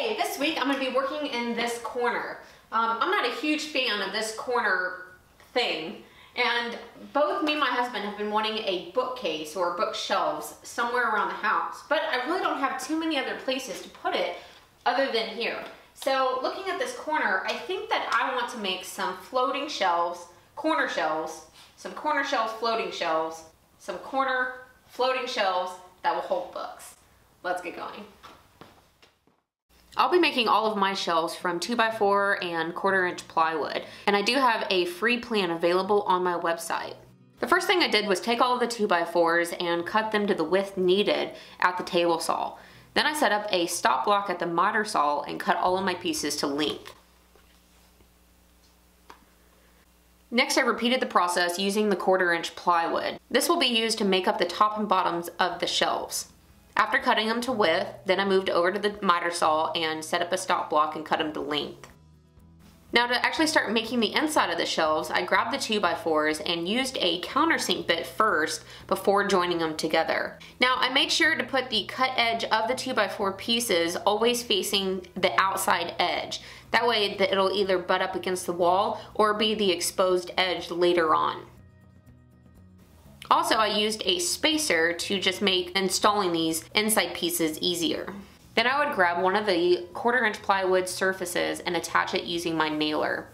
Okay, this week I'm going to be working in this corner. I'm not a huge fan of this corner thing, and both me and my husband have been wanting a bookcase or bookshelves somewhere around the house, but I really don't have too many other places to put it other than here. So looking at this corner, I think that I want to make some floating shelves, corner shelves, some corner shelves, floating shelves, some corner floating shelves that will hold books. Let's get going. I'll be making all of my shelves from 2x4 and 1/4 inch plywood, and I do have a free plan available on my website. The first thing I did was take all of the 2x4s and cut them to the width needed at the table saw. Then I set up a stop block at the miter saw and cut all of my pieces to length. Next, I repeated the process using the 1/4 inch plywood. This will be used to make up the top and bottoms of the shelves. After cutting them to width, then I moved over to the miter saw and set up a stop block and cut them to length. Now to actually start making the inside of the shelves, I grabbed the 2x4s and used a countersink bit first before joining them together. Now I made sure to put the cut edge of the 2x4 pieces always facing the outside edge. That way that it'll either butt up against the wall or be the exposed edge later on. Also, I used a spacer to just make installing these inside pieces easier. Then I would grab one of the 1/4 inch plywood surfaces and attach it using my nailer.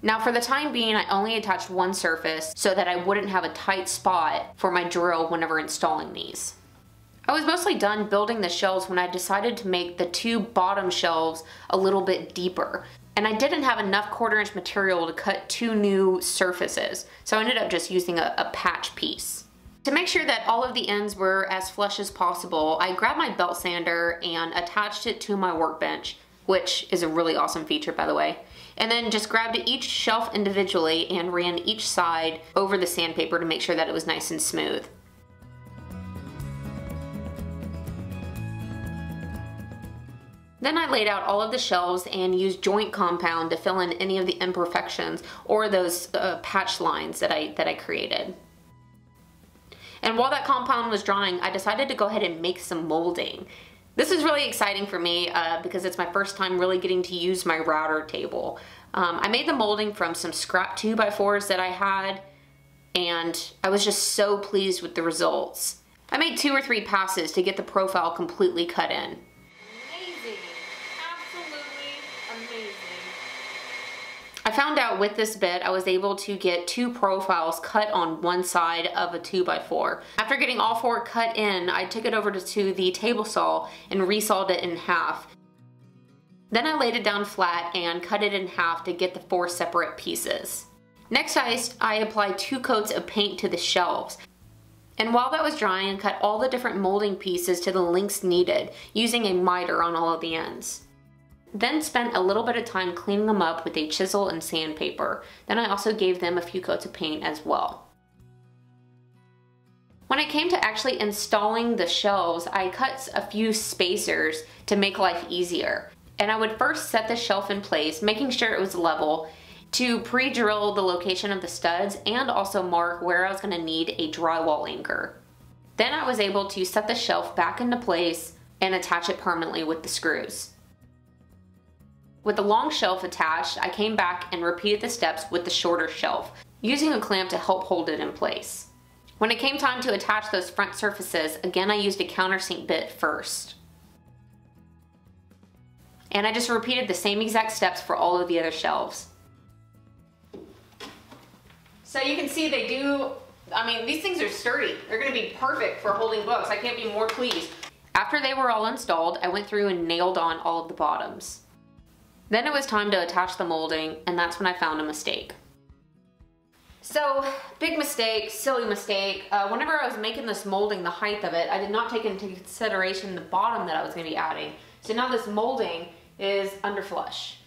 Now for the time being, I only attached one surface so that I wouldn't have a tight spot for my drill whenever installing these. I was mostly done building the shelves when I decided to make the two bottom shelves a little bit deeper. And I didn't have enough 1/4 inch material to cut two new surfaces, so I ended up just using a patch piece. To make sure that all of the ends were as flush as possible, I grabbed my belt sander and attached it to my workbench, which is a really awesome feature by the way, and then just grabbed each shelf individually and ran each side over the sandpaper to make sure that it was nice and smooth. Then I laid out all of the shelves and used joint compound to fill in any of the imperfections or those patch lines that I created. And while that compound was drying, I decided to go ahead and make some molding. This is really exciting for me because it's my first time really getting to use my router table. I made the molding from some scrap 2x4s that I had, and I was just so pleased with the results. I made 2 or 3 passes to get the profile completely cut in. I found out with this bit I was able to get 2 profiles cut on one side of a 2x4. After getting all 4 cut in, I took it over to the table saw and resawed it in half. Then I laid it down flat and cut it in half to get the 4 separate pieces. Next I applied 2 coats of paint to the shelves. And while that was drying, I cut all the different molding pieces to the lengths needed, using a miter on all of the ends. Then spent a little bit of time cleaning them up with a chisel and sandpaper. Then I also gave them a few coats of paint as well. When it came to actually installing the shelves, I cut a few spacers to make life easier. And I would first set the shelf in place, making sure it was level, to pre-drill the location of the studs and also mark where I was going to need a drywall anchor. Then I was able to set the shelf back into place and attach it permanently with the screws. With the long shelf attached, I came back and repeated the steps with the shorter shelf, using a clamp to help hold it in place. When it came time to attach those front surfaces, again I used a countersink bit first. And I just repeated the same exact steps for all of the other shelves. So you can see they do, these things are sturdy. They're gonna be perfect for holding books. I can't be more pleased. After they were all installed, I went through and nailed on all of the bottoms. Then it was time to attach the molding, and that's when I found a mistake. So, big mistake, silly mistake. Whenever I was making this molding, the height of it, I did not take into consideration the bottom that I was going to be adding. So now this molding is under flush.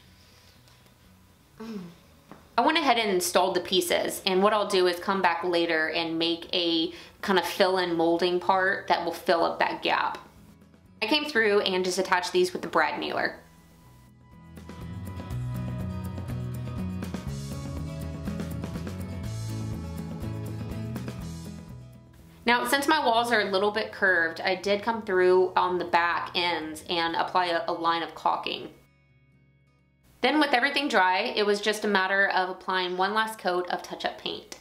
I went ahead and installed the pieces, and what I'll do is come back later and make a kind of fill-in molding part that will fill up that gap. I came through and just attached these with the brad nailer. Now, since my walls are a little bit curved, I did come through on the back ends and apply a line of caulking. Then with everything dry, it was just a matter of applying one last coat of touch-up paint.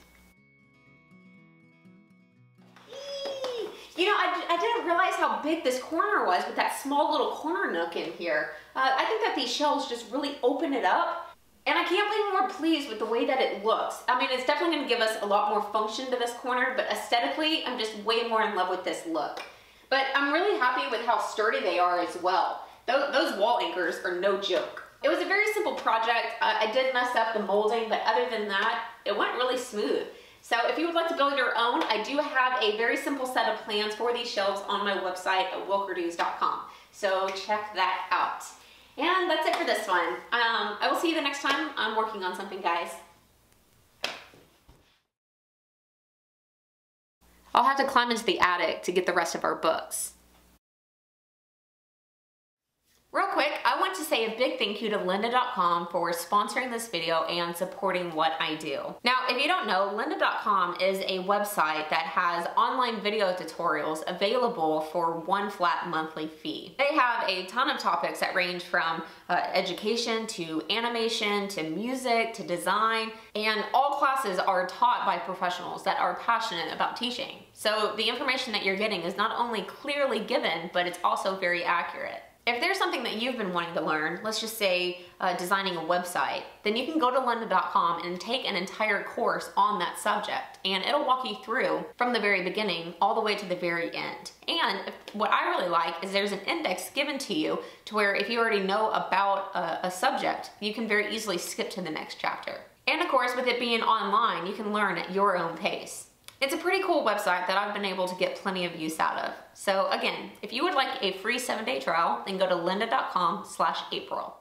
You know, I didn't realize how big this corner was with that small little corner nook in here. I think that these shelves just really open it up. And I can't be more pleased with the way that it looks. I mean, it's definitely going to give us a lot more function to this corner, but aesthetically, I'm just way more in love with this look. But I'm really happy with how sturdy they are as well. Those wall anchors are no joke. It was a very simple project. I did mess up the molding, but other than that, it went really smooth. So if you would like to build your own, I do have a very simple set of plans for these shelves on my website at wilkerdoos.com. So check that out. And that's it for this one. I will see you the next time I'm working on something, guys. I'll have to climb into the attic to get the rest of our books. Real quick, I want to say a big thank you to lynda.com for sponsoring this video and supporting what I do. Now, if you don't know, lynda.com is a website that has online video tutorials available for one flat monthly fee. They have a ton of topics that range from education to animation to music to design, and all classes are taught by professionals that are passionate about teaching. So the information that you're getting is not only clearly given, but it's also very accurate. If there's something that you've been wanting to learn, let's just say designing a website, then you can go to lynda.com and take an entire course on that subject, and it'll walk you through from the very beginning all the way to the very end. And what I really like is there's an index given to you to where if you already know about a subject, you can very easily skip to the next chapter. And of course, with it being online, you can learn at your own pace. It's a pretty cool website that I've been able to get plenty of use out of. So again, if you would like a free 7-day trial, then go to lynda.com/April.